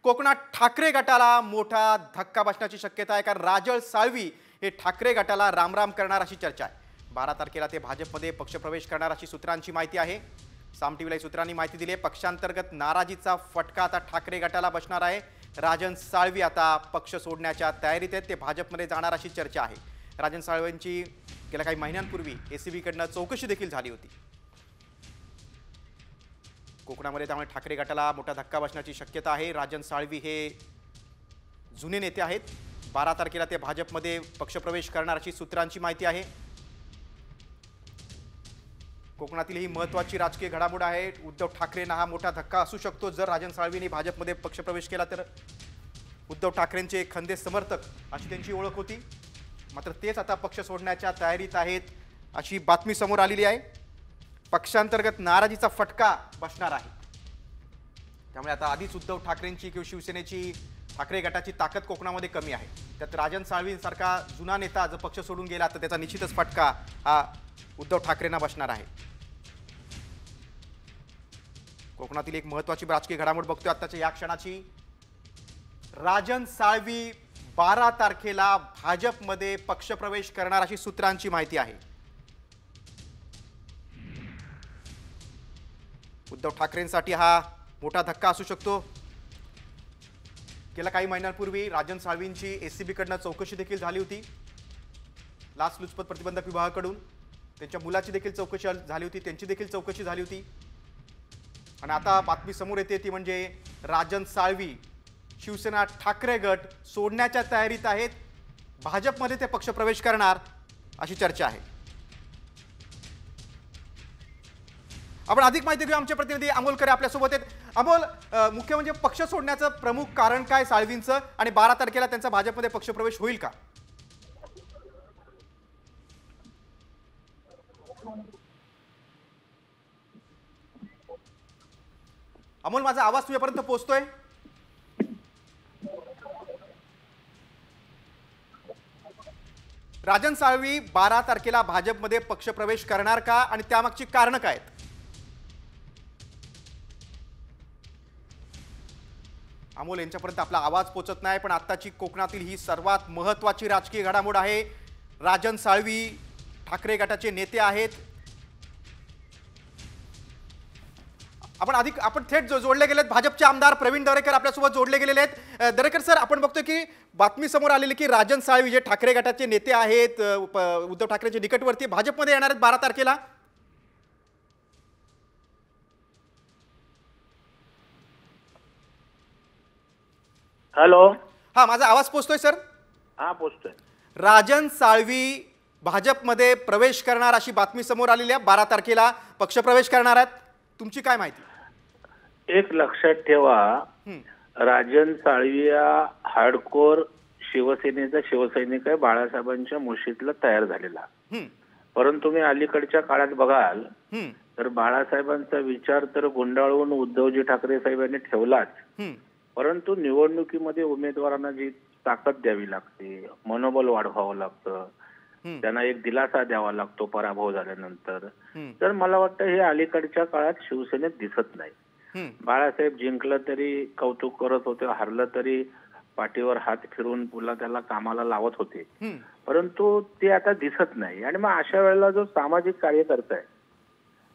कोकणात ठाकरे गटाला मोठा धक्का बसण्याची शक्यता आहे, कारण राजळ साळवी हे ठाकरे गटाला रामराम करणार अशी चर्चा आहे। 12 तारखेला ते भाजपमध्ये पक्षप्रवेश करणार अशी सूत्रांची माहिती आहे। साम टीव्हीला सूत्रांनी माहिती दिली आहे। पक्षांतर्गत नाराजीचा फटका आता ठाकरे गटाला बसणार आहे। राजन साळवी आता पक्ष सोडण्याच्या तयारीत आहेत, ते भाजपमध्ये जाणार अशी चर्चा आहे। राजन साळवींची गेल्या काही महिन्यांपूर्वी एसीबीकडून चौकशी देखील झाली होती। कोकणामध्ये त्यामुळे ठाकरे गटाला मोठा धक्का बसण्याची शक्यता आहे। राजन साळवी हे जुने नेते आहेत। 12 तारखेला ते भाजपमध्ये पक्षप्रवेश करणार अशी सूत्रांची माहिती आहे। कोकणातील ही महत्त्वाची राजकीय घडामोड आहे। उद्धव ठाकरेंना हा मोठा धक्का असू शकतो जर राजन साळवींनी भाजपमध्ये पक्षप्रवेश केला तर। उद्धव ठाकरेंचे खंदे समर्थक अशी त्यांची ओळख होती, मात्र तेच आता पक्ष सोडण्याच्या तयारीत आहेत अशी बातमी समोर आलेली आहे। पक्षांतर्गत नाराजीचा फटका बसणार आहे। त्यामुळे आता आधीच उद्धव ठाकरेंची किंवा शिवसेनेची ठाकरे गटाची ताकद कोकणामध्ये कमी आहे। त्यात राजन साळवींसारखा जुना नेता जर पक्ष सोडून गेला तर त्याचा निश्चितच फटका हा उद्धव ठाकरेंना बसणार आहे। कोकणातील एक महत्त्वाची राजकीय घडामोड बघतोय आताच्या या क्षणाची। राजन साळवी 12 तारखेला भाजपमध्ये पक्षप्रवेश करणार अशी सूत्रांची माहिती आहे। उद्धव ठाकरेंसाठी हा मोठा धक्का असू शकतो। गेल्या काही महिन्यांपूर्वी राजन साळवींची एसीबीकडून चौकशी देखील झाली होती। लाचलुचपत प्रतिबंधक विभागाकडून त्यांच्या मुलाची देखील चौकशी झाली होती, त्यांची देखील चौकशी झाली होती। आणि आता बातमी समोर येते ती म्हणजे राजन साळवी शिवसेना ठाकरे गट सोडण्याच्या तयारीत आहेत। भाजपमध्ये ते पक्षप्रवेश करणार अशी चर्चा आहे। आपण अधिक माहिती घेऊ, आमचे प्रतिनिधी अमोल करे आपल्यासोबत आहेत। अमोल, मुख्य म्हणजे पक्ष सोडण्याचं प्रमुख कारण काय साळवींचं, आणि 12 तारखेला त्यांचा भाजपमध्ये पक्षप्रवेश होईल का? अमोल, माझा आवाज तुझ्यापर्यंत पोहोचतोय? राजन साळवी 12 तारखेला भाजपमध्ये पक्षप्रवेश करणार का, आणि त्यामागची कारण काय आहेत? अमोल यांच्यापर्यंत आपला आवाज पोहोचत नाही, पण आताची कोकणातील ही सर्वात महत्त्वाची राजकीय घडामोड आहे। राजन साळवी ठाकरे गटाचे नेते आहेत। आपण थेट जोडले गेलेत। भाजपचे आमदार प्रवीण दरेकर आपल्यासोबत जोडले गेलेले आहेत। दरेकर सर, आपण बघतोय की बातमी समोर आलेली की राजन साळवी जे ठाकरे गटाचे नेते आहेत, उद्धव ठाकरेंचे निकटवर्ती, भाजपमध्ये येणार आहेत 12 तारखेला। हॅलो, हा, माझा आवाज पोहोचतोय सर? हा पोहोचतोय। राजन साळवी भाजपमध्ये प्रवेश करणार अशी बातमी समोर आलेली आहे। 12 तारखेला पक्षप्रवेश करणार आहेत, तुमची काय माहिती? एक लक्षात ठेवा, राजन साळवी हार्डकोर शिवसेनेचा शिवसैनिक आहे, बाळासाहेबांच्या मुशीतला तयार झालेला। परंतु तुम्ही अलीकडच्या काळात बघाल तर बाळासाहेबांचा विचार तर गुंडाळून उद्धवजी ठाकरे साहेबांनी ठेवलाच, परंतु निवडणुकीमध्ये उमेदवारांना जी ताकद द्यावी लागते, मनोबल वाढवावं लागतं, त्यांना एक दिलासा द्यावा लागतो पराभव झाल्यानंतर, तर मला वाटतं हे अलीकडच्या काळात शिवसेनेत दिसत नाही। बाळासाहेब जिंकलं तरी कौतुक करत होते, हारलं तरी पाठीवर हात फिरून पुन्हा त्याला कामाला लावत होते, परंतु ते आता दिसत नाही। आणि मग अशा वेळेला जो सामाजिक कार्यकर्ता आहे,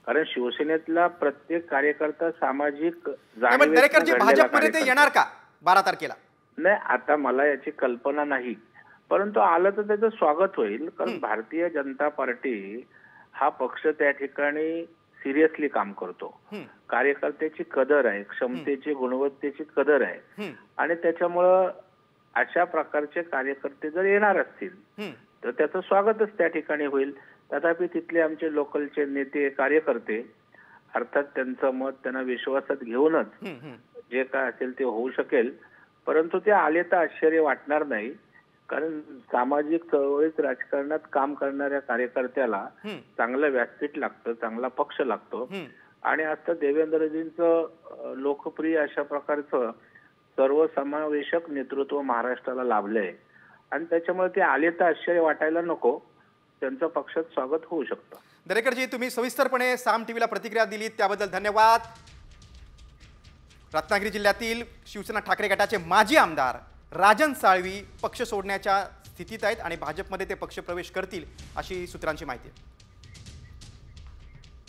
कारण शिवसेनेतला प्रत्येक कार्यकर्ता सामाजिक भाजपमध्ये ते येणार का 12 तारखेला? नाही, आता मला याची कल्पना नाही, परंतु आलं तर त्याचं स्वागत होईल, कारण भारतीय जनता पार्टी हा पक्ष त्या ठिकाणी सिरियसली काम करतो। कार्यकर्त्याची कदर आहे, क्षमतेची गुणवत्तेची कदर आहे, आणि त्याच्यामुळं अशा प्रकारचे कार्यकर्ते जर येणार असतील तर त्याचं स्वागतच त्या ठिकाणी होईल। तथापि तिथले आमचे लोकलचे नेते कार्यकर्ते अर्थात त्यांचं मत त्यांना विश्वासात घेऊनच जे काय असेल ते होऊ शकेल, परंतु ते आले तर आश्चर्य वाटणार नाही, कारण सामाजिक चळवळीत राजकारणात काम करणाऱ्या कार्यकर्त्याला चांगलं व्यासपीठ लागतं, चांगला पक्ष लागतो, आणि आता देवेंद्रजींचं लोकप्रिय अशा प्रकारचं सर्वसमावेशक नेतृत्व महाराष्ट्राला लाभलंय, आणि त्याच्यामुळे ते आले तर आश्चर्य वाटायला नको, त्यांचं पक्षात स्वागत होऊ शकतं। दरेकरजी, तुम्ही सविस्तरपणे साम टीव्हीला प्रतिक्रिया दिलीत त्याबद्दल धन्यवाद। रत्नागिरी जिल्ह्यातील शिवसेना ठाकरे गटाचे माजी आमदार राजन साळवी पक्ष सोडण्याच्या स्थितीत आहेत आणि भाजपमध्ये ते पक्ष प्रवेश करतील अशी सूत्रांची माहिती आहे.